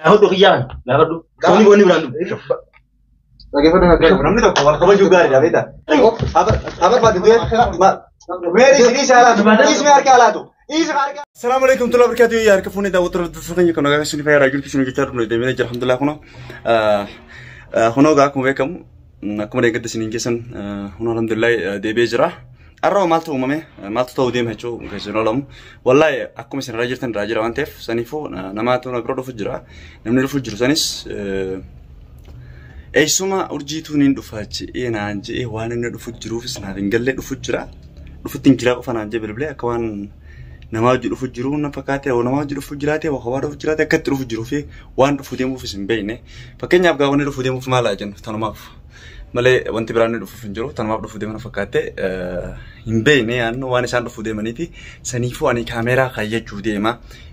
Aku tuh kian, nggak perlu. Kau ini berandum. Bagaimana namni tokko wal kabajuu gaariidha beektaa? Habar baatu meeri sidii saalaatu ismi harka alaatu. Assalamu alaikum warahmatullahi wabarakatuh. Ya harka fuuni daawwattoota turtanii kan nagaa isin fayyaa raajul kishin jechaa turre deemee jira alhamdulillah kuno gaa akkuma beekamu akkuma deeggarta isiniin keessan alhamdulillah deebee jira. Arraa maaltu uumame maaltu ta'uu deema jechuun keessan oolamu wallahi akkuma isin irraa jirtan irraa jira waan ta'eef saniifuu namaatu na bira dhufu jira namni dhufu jiru sanis eessuma urjiituu niin dhufaachi naan jedhee waan inni dhufu jiruufis naaf hin galle dhufu jira dhufutti hin jira qofa naan jedhe bilbilee akka waan nama wajji dhufu jiru na fakkaate nama wajji dhufu jiraate waa dhufu jiraate akkatti dhufu jiruu fi waan dhufu deemuufis hin beekne fakkeenyaaf gaa wanni dhufu deemuuf maal haa jennu tanumaaf malee wanti biraan dhufuuf hin jiru tanumaaf dhufu deemana fakkaate hin beekne yaannu waan isaan dhufu deemaniifi saniifuu ani kaameeraa kaayyachuu deema.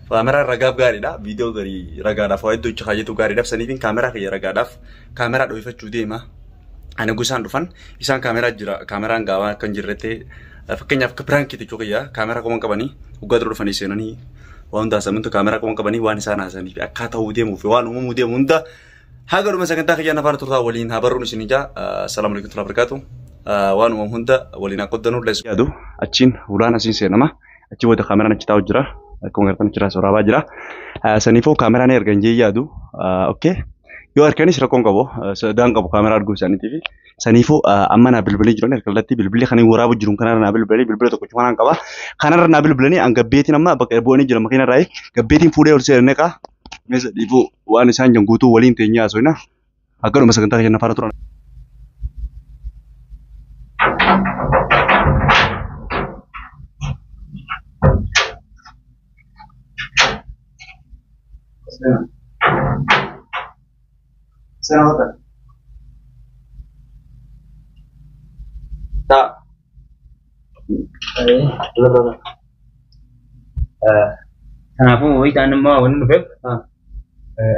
Kamera ragaaf gaariidha viidiyoo garii ragaadhaaf waa iddoo itti kaayyatu gaariidhaaf saniifin kaameraa kiyya ragaadhaaf kaameraa dhoofachuu deema. Ani gusaan dhufan isaan kaameraa jira kaameraan gaawaa kan jirrete fakkeenyaaf piraankiiti chokiyya kaameraa qoman qabanii waggaa dura dhufanii seenanii waan taasamuntu kaameraa qoman qabanii waan isaan haasaniif akkaataa huu deemuu fi waan uumamuu deemu hunda haga dhuma sagantaa kiyya nafaana turtaa waliin habarruun isin ija salaamu alaikum warahmatullahi wabarakatuh waan uumamu hunda waliin akkoddanuu lees yaadu achiin ulaan asiin seenama achi wada kaameraan achi taa'u jira. Akkuma gartan jira soorabaa jira. Saniifuu kaameraan ergan jee yaadu. Okay. Yoo harkaanis rakkoon qabu sadaan qabu kaameraa arguu isaaniitiif. Saniifuu amma naa bilbilee jiran harkalatti bilbilee kan waraabu jiruun kanarra naa bilbilee tokko cufanaan qaba. Kanarra naa bilbilanii an gabbeetiin amma bakka bu'anii jira makiina irraa gabbeetiin fuudhee ol seenee qaa. Meeshaa dhiibuu waan isaan janguutuu waliin teenyee haasofna. Akka dhuma sagantaa keenyaa faana turan. Senata. Tak. Betul. Kenapa mau ikan mau ini beb?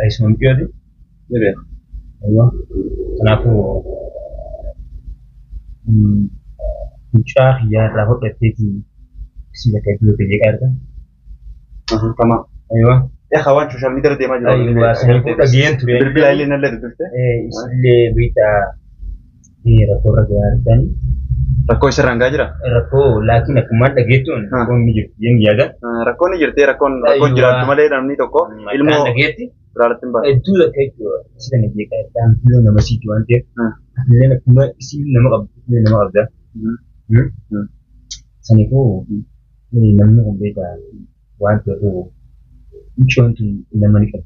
Ais mungkin tu. Ya. Ayo. Kenapa? Ucap ya rapat detik sila kayak dulu kerja kan? Sama. Ayo. Ya kawan social media dia maju. Ayo, saya pun kajian tu. Berbila ini nalla tu tu. Isle berita ini rakor kan. Rakor serangga aja. Rakor, laki nak mana gitu? Rakor ni yang jaga. Rakor ni jadi rakor jelas cuma dia dalam ni toko. Ilmu. Berarti mbak. Itu lah kayak tu. Sila ni jaga. Dan tu nama si tuan dia. Sila nak cuma si nama abda. Saniku ni nama abda. Wan tu. Contoh nama ni kan.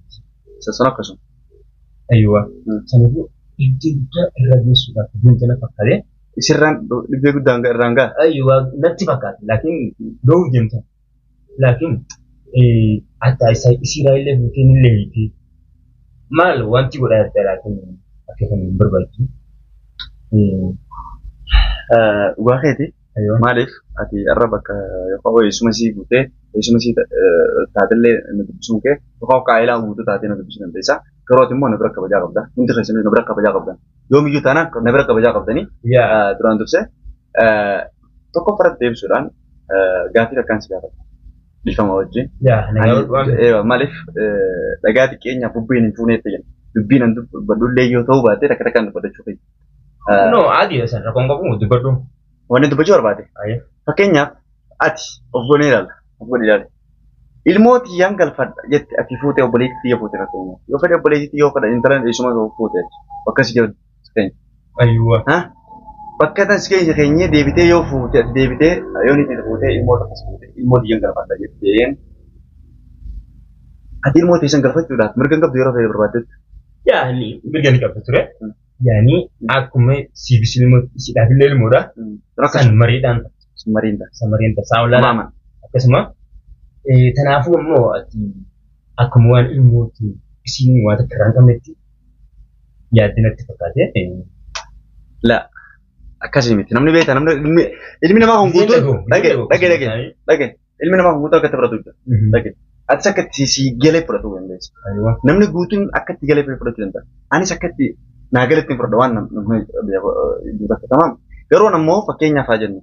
Sesuatu kasus. Ayuh. Sanifu itu lagi sudah berjalan pakai. Isiran lebih gudang rangga. Ayuh, nanti pakai. Lakin dua jam tu. Lakin ada saya Israel mungkin lagi. Mal wanti boleh ada lakin akan berbagi. Wahidi. Ayuh. Malif. Ati Arab ke. Kau Yesus Masih bute. Yesus Masih taatille nabisuke. Kau kailah butuh taatille nabisukan desa. Kalau timmu nabrak kabaja kabda. Untuk kesini nabrak kabaja kabda. Dua minggu tanah nabrak kabaja kabda ni. Ya. Durang tu se. Toko perat dev suran. Gati rakan segala. Difam awalnya. Ya. Malif. Lagati kayaknya bubbi ni punya tu. Bubbi nanti berdua yo tahu berarti rakan pada cukai. No, adi ya san. Rakong kamu tu berdua. Wanita tu baju apa deh? Ayah. Pakainya, ati, obonelal. Ilmooti yang galfad, jet ati fute oboliti tiya fute katanya. Yo kada oboliti tiya kada internet isuma go fute. Bakas jauh sekian. Ayuh. Hah? Pakatan sekian sekiannya debite yo fute, debite ayo ni tidak fute ilmoot atas fute. Ilmooti yang galfad aja. Jen. Ati ilmooti yang galfad tu dah. Mereka ngap diorang saya berbadet. Ya ni, bergani kapal tu re. Yani aku me si bisilmu si dah beli murah. Samarinda. Saula. Mama. Apa semua? Tanafu mo aku muan ilmu tu sini wada kerang kami tu. Ya dinat terpakai. La. Akasimiti. Namni beta. Ilmu nama honggutu. Lagi. Ilmu nama honggutu kata produk. Lagi. At sakit si gele produk yang des. Namni gutun akat gele produk yang tak. Ani sakit nagalit ni perdoan juga tamam. Pero namo pakainya fajar ni.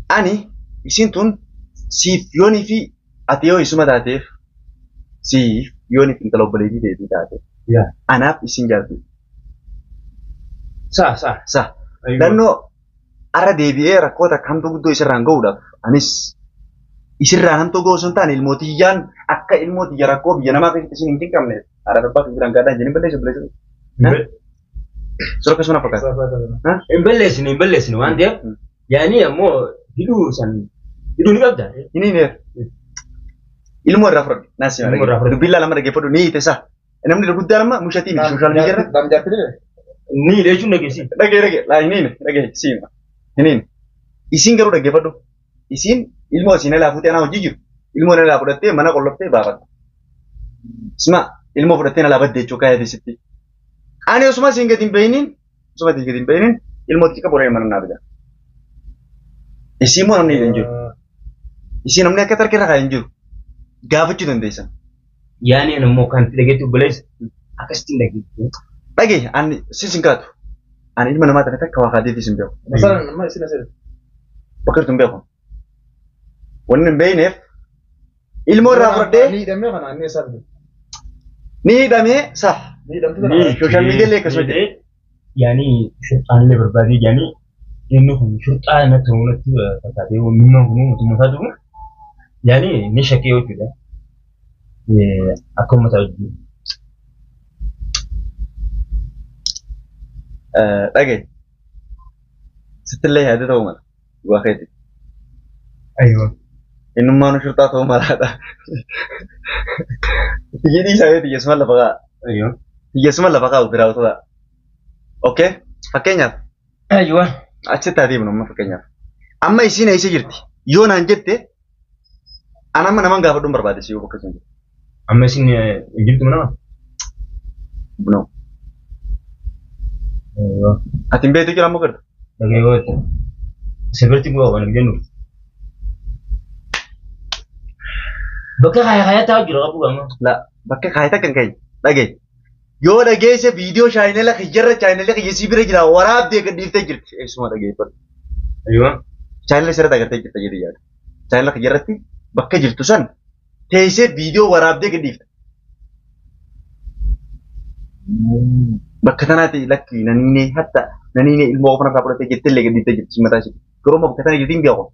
Ani isin tun si Fioni fi atio isuma datif si yoon ittiin intala obboleettii ta'e taate. Anaaf isin jaalatu. Sa. Naannoo ara deebi'ee rakkoota kamtu guddoo isirraan gahuudhaaf anis isirraan hamtuu gahuu sun taane ilmootiyyaan akka ilmootiyya rakkoo biyya namaa keessatti isin hin qabne ara babbaa fi biraan gaadhaan jedhanii balleessu balleessu. Sura akkasuma fakkaata. Hin balleessine waan ta'eef yaani ammoo hidhuu ni qabda. Ilmoo irraa fudhadhu. Naasii malee. Dubbiin laalama dhaggeeffadhu ni hiite saa. Namni guddaan amma mushatii miti sooshaal miidiyaa ni leechuun dhageessi. Dhagee laa dhagee siima. Hiniin isin garuu dhaggeeffadhu. Isin ilmoo isin alaa fuutee anaa hojii jiru. Ilmoo alaa fudhattee mana qolloftee baafatta. Isma ilmoo fudhattee alaa baddee jechuu kaayate sitti. Ani osuma isin gadi hin beeynin ilmoo xiqqaa booree mana naa bida. Isin immoo namni hin jiru. Isin namni akka tarkee irraa hin jiru. Gaafachuu dandeessan. Yaani ammoo kan dhageetti obboleessa akkasitti dhageetti. Dhagee ani sisin kaatu. Ani ilma namaa taate akka waa kaadeef isin beeku. Masalan nama isin asirratti. Bakka jirtu hin beeku. Wanni hin beeyneef ilmoo irraa fudhadhee. Ni hidhamee kana inni eessaa dhufe. Ni hidhamee saa. Ni hidhamte sooshaal miidiyaa illee akkasuma jedhe. Yaani shurxaan illee barbaadee yaani inni kun shurxaa natti fakkaatee miidhaan kun mootummaa isaa jiru. Yaani ni shakkee jechuudha. Akkuma ta'u jiru. Dhagee. Sittillee yaada ta'uu mala. Waa keeti. Ayyoo. Innummaan shurxaa ta'uu malaadha. Tiyyidii isaa yoo xiyyeessuma lafa ka'a. Ayyoo. Xiyyeessuma lafa kaa'u biraa ta'udha. Okay? Fakkeenyaaf. Ayyoo. Achitti haa deemnu amma fakkeenyaaf. Amma isiin eessa jirti? Yoo naan jette ana amma naman gaafadhuun barbaade si yoo bakka sun jiru. Amma isin jirtu mana? No. Ati hin beektu jira ammoo garta? Dhagee goote. Sirriitti bu'aa waan jennu. Bakka kaayaa taa'u jira qabu amma. La bakka kaayaa kan ka'e dhagee. Yoo dhageesse viidiyoo chaayinala kiyyarra chaayinala kiyyasii bira jira waraabdee gadhiiftee jirti. Eessuma dhageeffatu. Ayyoo. Chaayinala sirriitti agartee jirta jedhee yaada. Chaayinala kiyyarratti bakka jirtu san teessee viidiyoo waraabdee gadhiifta. Bakka tanaati lakki naniinee hatta naniinee ilmoo ofirraa fudhattee jettee illee gadhiiftee jirti mataa ishee. Garuu bakka tana jirti hin beeku.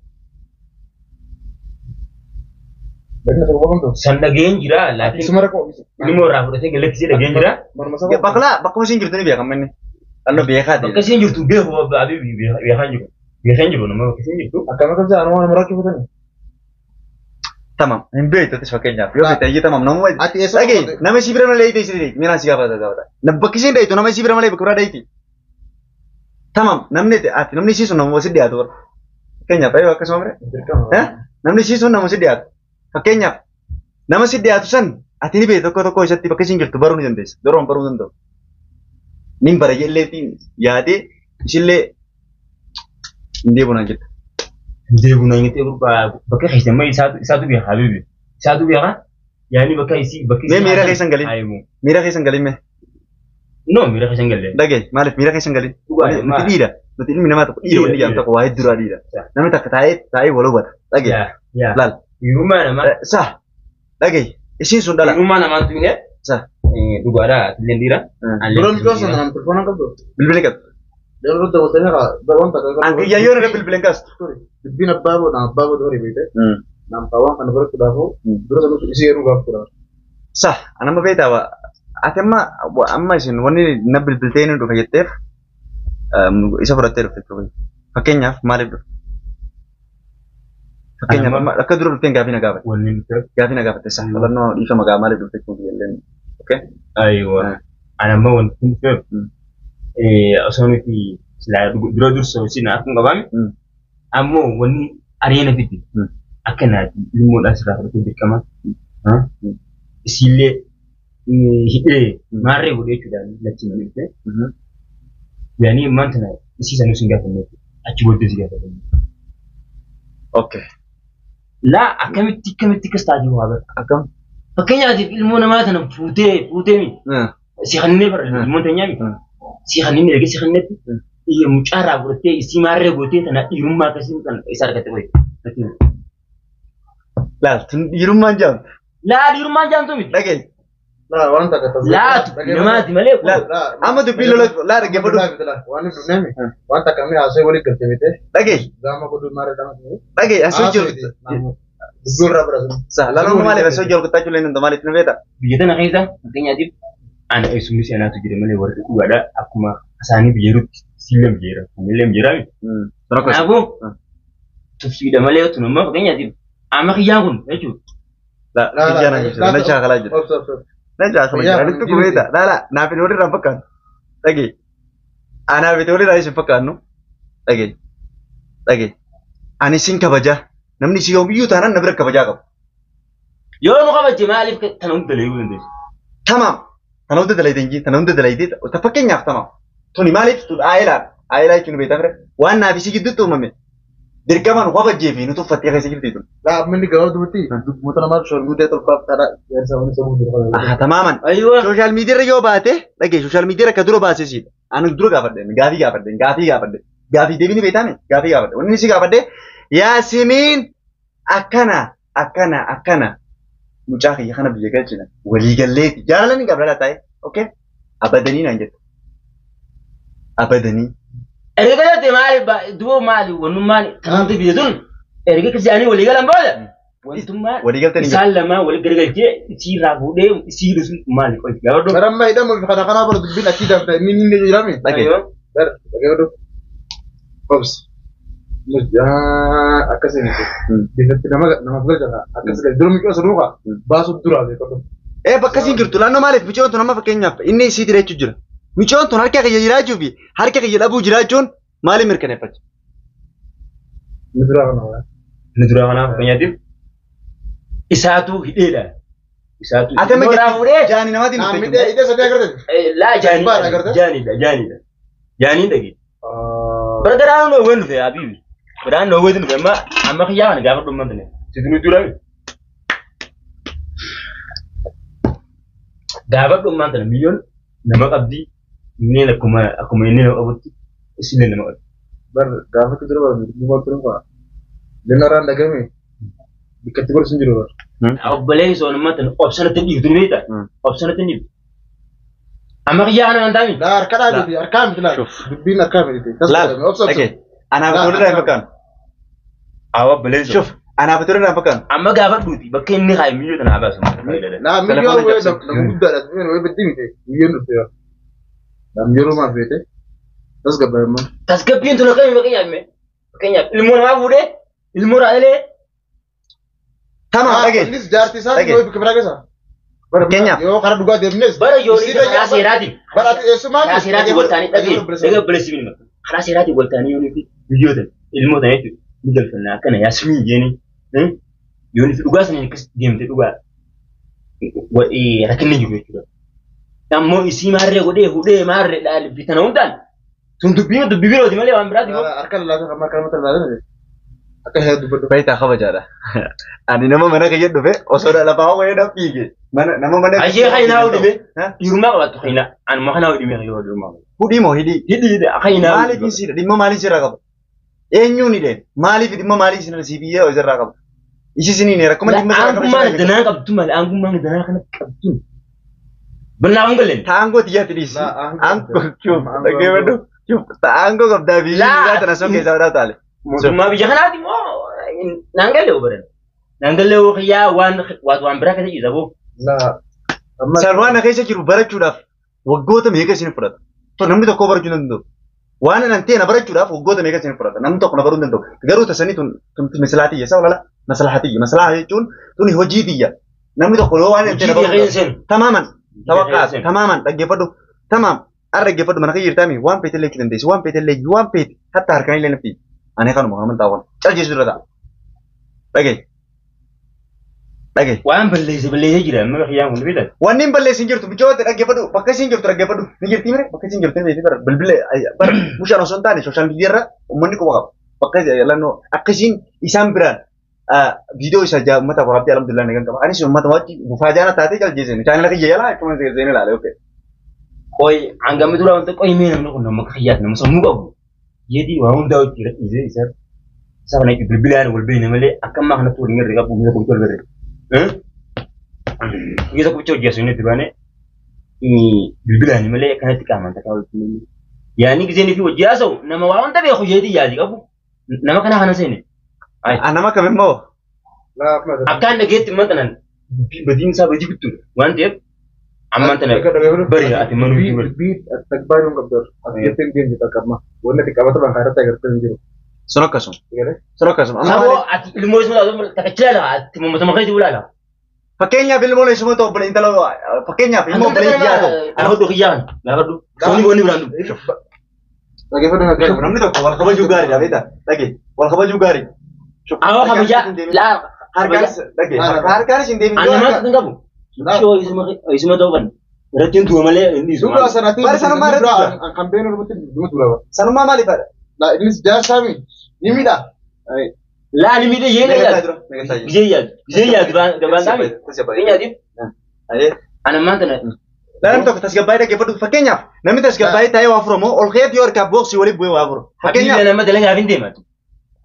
San dhageen jira laakiin ilmoo irraa fudhatee galaksii dhageen jira. Bakka isin jirtu ni beekama inni. Dhannoo beekaa ta'e. Bakka isin jirtu beeku beekaan jiru. Beekaan jiru nama bakka isin jirtu. Akkamitti anuma nama rakkifatani? Tamam, hin beektu fakkeenyaaf yoo ta'e iyyuu tamam nama dhagee nama isii bira malee ta'e miiraan si gaafata. Bakki isin dhayitu nama isii bira malee bakka biraa dhayiti. Tamam namni isii sun nama si dhiyaatu bara. Fakkeenyaaf ayyoo akkasuma bira. Namni isii sun nama si dhiyaatu. Fakkeenyaaf nama si dhiyaatu san ati ni beektu tokko isatti bakka isin jirtu baruu ni dandeessa. Garuu baruu danda'u. Nin bara illeetiin yaadee isillee hin deebunaan jirta. Deebiin nyaatee bakka keessammaa isaatu beekaa habibi. Isaatu beekaa yaani bakka isii bakka isii. Miira keessan galii. Miira keessan galii mee? No miira keessan galee. Dhagee maaliif miira keessan galii? Nuti dhiira. Nuti ilmi namaa tokko dhiira wanni jedhamu tokko waa'ee duraa dhiira. Namni takka taa'ee wal hubata. Dhagee. Laal. Hirummaa namaa. Saa. Dhagee. Isiin sun dhala. Hirummaa namaa tuune. Saa. Dhugaadhaa tilleen dhiira. Duraan biraa sana nama telefoonaa qabdu. Bilbila qabdu. Yeroo daawwatanii wanta Anki yaayoo na bilbileen kaastu. Dubbin abbaa boo horii beekte. Namtaawwan kana barachuudhaaf dura sana isii yeroo gaafachuudhaaf. Saa anama beektaa ati amma isin wanni na bilbiltee inni dhufa jetteef isa fudhattee dhufte fakkeenyaaf maaliif dhufe? Fakkeenyaaf akka dura dhufteen gaafii na gaafate. Gaafii na gaafate saa falannoo dhiifa maqaa maaliif dhufte kun biyyalleen. Ayiwa anamma wanti kun dhufeef osoo nuti dura dursa isin akkuma qabame ammoo wanni areena fidde akka naati ilmoodhaan sirraa fudhatee dirqama isiillee hidhee maarree godhee jechuudhaan lachi malee yaani maanta na isii sanuu sin gaafanne achi booddee si gaafanne. Okay. Laa akkamitti kas taa'ee waa bara akkam fakkeenyaatiif ilmoo namaa sana fuutee mi si hannee bara ilmoon teenyaa mi si hannee erga si hanneetti mucaarraa fudhattee isii maarree gootee tana dhiirummaa akkasii kan isa argatte qoye. Laal tun dhiirummaan jaamtu. Laa dhiirummaan jaamtu miti. Dhagee لا وانت كتزوج لا نماتي ملك لا أما دبي لا رجع بدو وانا بنامي وانت كمي عسى ولي قلت بيته لقي زعما كنت ماري دام لقي أسوجل دبي ربنا سهل أنا ما لي أسوجل قلت أجل إن دمالي تنبيتا بيجتنا خيزة مكين يجيب أنا اسمي سأنا تجري ملي ورد وada aku mah asani biru silam jera silam jera terus aku terus sudah mali itu nama makanya yajib amak yangun itu لا لا لا شغلة جد لا شغلة جد أنا تقول كذا لا نافي نوري رامبكان لقي أنا بتقولي رايش فكانو لقي أنا سين كبجة نمني سيوم بيو تانا نبرك كبجة كم يوم مقابل جمالي تنام دليل ده تمام تنام دليل تنجي تنام دليل دي وتفكين يا تمام توني مالك تقول عائلة كنو بيتامر وأنا بيسي جد تومامي دركمان هو بجيبي نتو فتيا كيسي جد تيتون لا مني قرار دمتي متنا ما شو المودة تلقى ترى يرسمون يسمون تماما أيوة سوشيال ميديا رجوا باته لكن سوشيال ميديا كدرو باسه سيد أنا كدرو كافردين غافي دبيني بيتامي غافي كافردين ونسي كافردين ياسمين أكنا مجاهي خنا بيجالجنا وليجاليت جالني قبل لا تاي أوكي أبدني نانجت أبدني erga te mali ba duo mali wonu mali tanam te bidun erga ke jani wali galam bola wantum ma wali gal tani sallama wali gergal ke ci rabu de ci rusu mali ko gawdo karam ma idam kana bar bin akida min ni jirami ayo dar gawdo ops muja akasini de nama gajaka akasini drum ko suruga basu dura de ko bakkasin jirtu lanno maalif michoon tun amma fakkeenyaaf inni isii diree jira michoon tun harka kiyya jiraachuu fi harka kiyya dhabuu jiraachuun maali mirkaneeffatu nidura kana fakkeenyaatiif isaatu hidheedha isaatu ate ma jaani namaatiin dhufte ide sadii agartee laa jaaniidha jaaniidha bargaraan no wen fe abibi baraan no wen fe amma kiyya kana gaafa dhummantane sidinu dura gaafa dhummantane miliyoon nama qabdi inni akkuma inni nama qabutti isin nama qabdi bar gaafa kudura bar bumal turun fa lenaran dagame dikati gor sinjiro bar obbolei sono matan option tan di dunita option tan di amma kiyya kana andami la arkada di arkam tila bin arkam di لا اوكي انا بقول لك مكان awa belezo شوف انا بقول لك مكان amma gaafa dhuuti bakka inni haa miliyoon na baasu la miliyoon we na mudda da we bedimite miliyoon do ya la miliyoon ma fete tas gabba ma tasgabbiin tun kan bakanya ilmo na fude ilmo ra ele تمام اوكي lis jarti sa we bikra gasa Kenya yo kara duga demnes bara yoni ka sirati bara esuma ka sirati waltani daga blessing ma ka sirati waltani yoni miliyoon ilmo da yake digal kana kana yasmin jeni yoni duga sanin kis gemte duga wadi rakinni jibe kido ammo isi marre gode hude marre dal bitana undan tun dubbi biro di male wan bradi arkal la ka makar mata la ne aka he dubbi baita khaba jada ani nama mana kayet dobe osoda la bawo ya dapige mana nama mana aje khayna wudi be yurma wa to khayna an mo khana wudi me yo yurma hudi mo hidi de khayna mali kisi dimma mali sira kab enyu ni de mali fi dimma mali sina sibiye o zara kab isi sini ne rakuma dimma sira kab ma dana kabtu mal an gumma dana kana kabtu balla angalen tango tiya tidis ango chum lagi bedu chum tango kabda bi ni ta naso ke zawda tale ma bi jahanati mo nangale obaran nangale o khiya wan braka ti zabo la sarwana kaisa jiru barachuudhaaf waggoota meeqa isin fudhata to namni tokko barachuu danda'u waan nantee na barachuudhaaf waggoota meeqa isin fudhata namni tokko na baruu danda'u garuu tasanii tun mislaati yesa wala maslahati maslaha jechuun tun hojii tiyya namni tokko yoo waan nantee na baruu tamaman tawaqqaas tamaman dhaggeeffadhu tamam ar dhaggeeffadhu mana kayyirtaami waan feete illee dandeessi waan feete hatta harkaan illee nafti ani kanuma kaman taawwan caljeessu dura ta'a dhagee waan balleesse jira amma khiyaan hundi bitan wanni balleessin jirtu bichoota dhaggeeffadhu bakka isin jirtu dhaggeeffadhu ni jirti mire bakka isin jirtu ni bara bilbile bara mushaan osoo hin taane sooshaal miidiyaa irra uummanni quba qaba bakka lannoo akkasiin isaan biraan viidiyoo isa uummata waraabbii alhamdulillah nagan qaba anis uummata wajji bufaa jaana taatee caljeessin chaanala kiyya yaalaa akkuma seen ilaale oke koy hangam dura wanta koy mee namni kun nama khiyyaat nama sammuu qabu yedi waa hundaa hojii irratti isa kana bilbilaan wal beeyne malee akka amma kana tuuri ngirri qabu ni ko tolbere Kita kucing dia sini tu kan bilbilan ni malah kan hati kaman tak tahu tu. Ya ni kita ni fi wajah so nama wawan tapi aku jadi jadi kamu. Nama kan hana sini. Nama kami mau. Akan ada gitu mantanan. Bedin sa baju betul. Mantap. Aman tanah. Beri hati manusia. Beat takbar yang kabur. Akhirnya dia kita karma. Boleh dikabar tu bangkara tak kerja ni. Sorok kasum. Sorok kasum. Sabo ilmu semua tu tak kecil lah. Timu macam macam itu lah. Pakainya film boleh semua tu boleh intalo. Pakainya film boleh dia tu. Aku tu kian. Lalu tu. Kau ni boni berandu. Lagi pada nak. Namni tu wal khabar juga ri David. Lagi. Wal khabar juga ri. Awak khabija. La. Lagi. Harga sih Dewi. Anda mana tu kamu? So isma tu kan. Ratin tu malah ini. Sudah sangat. Baru sana mana tu? Campaign orang betul dua tu lah. Sana mana mali pada? Nah ini dah sami. Ini dah. La ni mide ye ni ya. Ye ya depan kami. Ini jadi. Aye. Anda mana tu? Dalam tu tas gabai dah kepada pakainya. Nami tas gabai tayo wafro mo. All khayat yor ka box wali buat wafro. Pakainya nama dalam avin deh mat.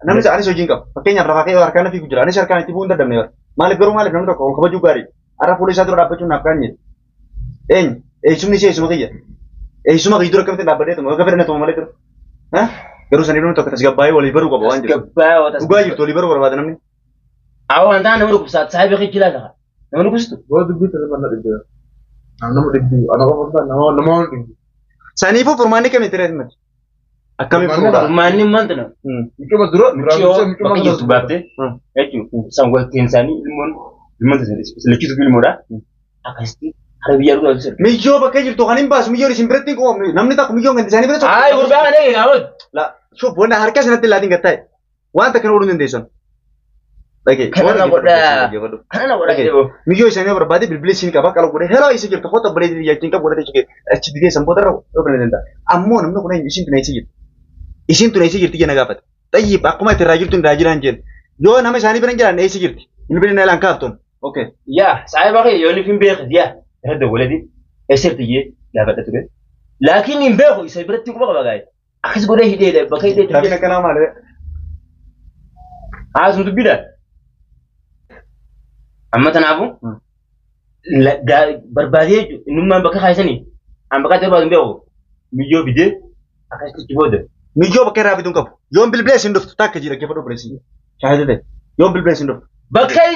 Nami sa ani sojing kap. Pakainya berapa kaya warkana fi gujara. Ani sarkan itu pun dah damai. Malik beru malik nami tu all khabar juga ri. Ara polis satu dapat cuma napkannya. Sumni sih semua kaya. Semua kaya itu rakam tu dapat dia tu. Mereka pernah tu malik tu. Hah? Baru sana itu tas gabai wali baru kau bawa anjir. Gabai atau tas. Gua itu wali baru berapa namanya? Awak anda nama rukus saat saya pergi kila dah. Nama rukus tu. Gua tu bisa mana dia. Nama dia. Anak apa nama dia. Sani pun permane kami terus mat. Kami permane mana tu? Itu mah dulu. Pakai itu berarti. Itu sanggup insani ilmu tu selagi tu ilmu dah. Akasti. Hari biar tu aja. Mijo pakai itu kanin bas mijo di simpetin kau. Namni tak mijo nganti sani betul. Ay urban ni kawan. Lah, so bona harga sana tiladin gatai. Wan tak kena urun deson. Lagi. Karena boda. Mijo sani berbadi bilbil sini kaba kalau boda hello isi kita foto boda di yakin kaba boda cike. HD dia sampai terus. Open denda. Ammo namno kena isin tu naisi. Isin tu naisi kirti jana gapat. Tapi aku mah terajul tu rajul anjen. Yo nama sani berenjalan naisi kirti. Ini berenjalan nalang kapton. Oke. Ya, saya pakai yo ni film ber dia. هذا ولدي أسرتيه لا بدأت به لكن ينبغي يسيبرتي وبقى بقى أخذ قوله هديه بقى هديه tapi nak kenal mana عايز متبيدا أما تنعبو لا بربادية إنما بقى خايسني أما بقى تبغى تنبغو ميجو بدي أخذ تجيبه ميجو بقى رابي دونك يوم بالبلاش ندفت تاك جيرا كيف بدو بريسي شاهد ده يوم بالبلاش ندفت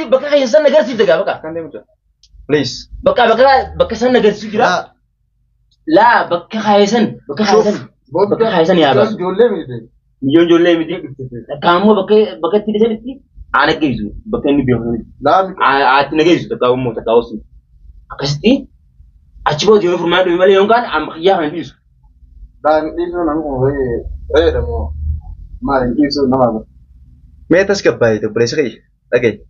بقى إنسان نقرسي تجا بقى كان ده متى please بقى سن نقرسي كده لا بقى خايسن بقى خايسن يا بقى مليون جولة مدي كامو بقى تيجي سنتي أنا كيزو بقى إني بيهم لا أتنا كيزو تكاوسي أكستي أشوفه يوم فرمان يوم يوم كان أم خيار عنديس dan itu nanggung ada mau main itu nama metas kebai itu berasa kaya lagi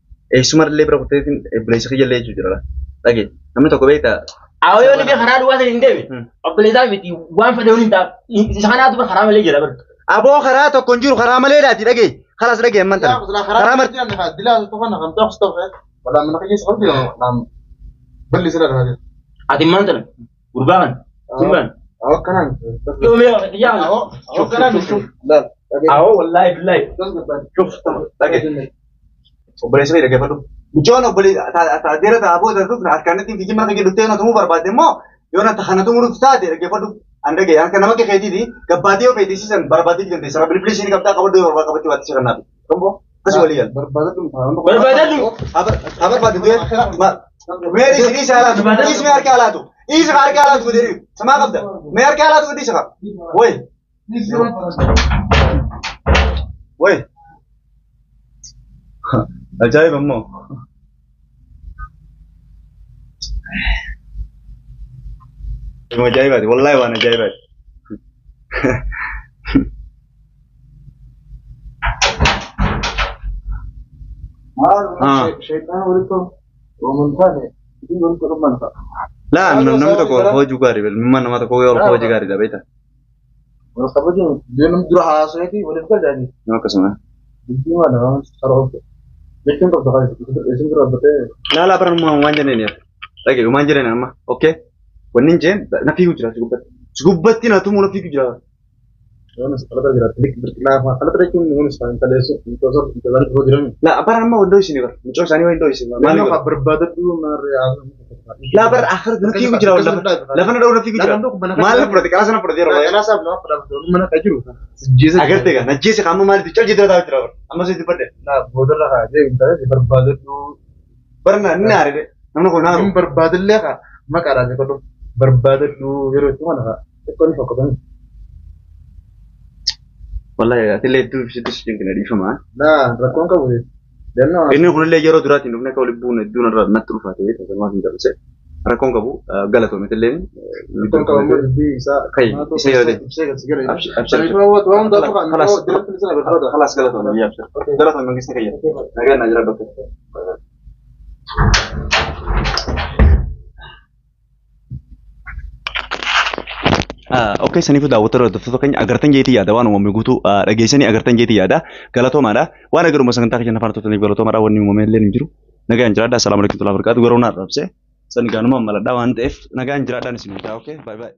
sumar lebra kote berasa kaya leju jera lagi namun toko beta ayo ni biar khana dua sini dewi abelida biti wan pada unin tak khana tu berkhana male jera ber abo khara to konjur khara male lati lagi خلاص lagi emang tak khara mer dila tu kan kan tak stop wala mana kaya sekali nam beli sudah ada ati mantan urban urban awak kanan يوم يا awak kanan لا أو والله بالله شوف lagi berasa kaya lagi padu Bukan boleh tak ada tak apa tu nak kerana tinggi mana kita lupa nak tunggu berbat demo, yo nak tahan tunggu urut tak ada lagi padu anda ke yang kenapa ke kayak ini kebat dia kayak decision berbat itu nanti serap beli sini kapta kabar dua berbat kabar cuaca nabi, kamu kasih walian berbat tu apa berbat itu ya, meri sini salah tu, is mer ke alat tu, is mer ke alat tu diri, sama kapta, mer ke alat tu di sana, woi, ajaib ammo. Cuma ajaib, wallahi wana ajaib. Syaitan itu romantan ya, itu untuk romantan. Lah, nama tu kau juga rival, memang nama tu kau orang kau juga rival, betul. Orang apa je, dia nama jurah asal itu boleh kerja ni. Nama kesana. Ini mana sekarang? Betul tak sekali, itu kerja betul. Lah, pernah mau manjain ni ya. Lagi, manjain nama, oke. Wanin jen, nafi hujra, cukup betina tu mula fikir. Yonis kalau tidak klik berkenapa? Kalau tidak cuma Yonis kan kalau itu kan program. Lah apa nama window sini bar? Muncul sana window sini. Mana kah berbadat dulu nari aku. Lah bar akhir dulu kiu jira wala. Lah mana dah udah kiu jira. Malah berarti kalau sana berarti Karena karena saya belum pernah betul mana kajuru. Jisa. agar tega. Nah jisa kamu malah dicuci jira tahu jira. Amma sih dipada. Nah bodoh lah aja. Intinya berbadat dulu. Pernah nari deh. Namanya kau naruh. Berbadat lah kak. Maka ada kalau berbadat dulu itu mana kak? Itu kan fokusnya. Wallahi atile itu situ sih kena di sana. Nah, rakon kau boleh. Dan no. Ini kalau lagi jauh durat ini, kau lebih bunuh duran rat matru fatih itu sama kita bisa. Rakon kabu galat tu metel ini. Rakon kau boleh bisa. Kai, bisa ya deh. Bisa segera. Absen. Tapi kalau tuan dah kan. Kelas. Kalau Kelas galat tu, ya absen. Galat tu memang kisah kaya. Naga najra dokter. Oke, sani fu daawwatar hordoftoota keenya agartan jeetii yaada waan uumame guutuu dhageessanii agartan jeetii yaada galatoomaadha waan agaruma sagantaa keenya afaan tottaniif galatoomaadha wanni uumame illee hin jiru nagaan jiraadha assalaamu alaikum warahmatullahi wabarakatuh garuu naa dhabse sani gaanuma maladhaa waan ta'eef nagaan jiraadhaan isin bitaa oke bye bye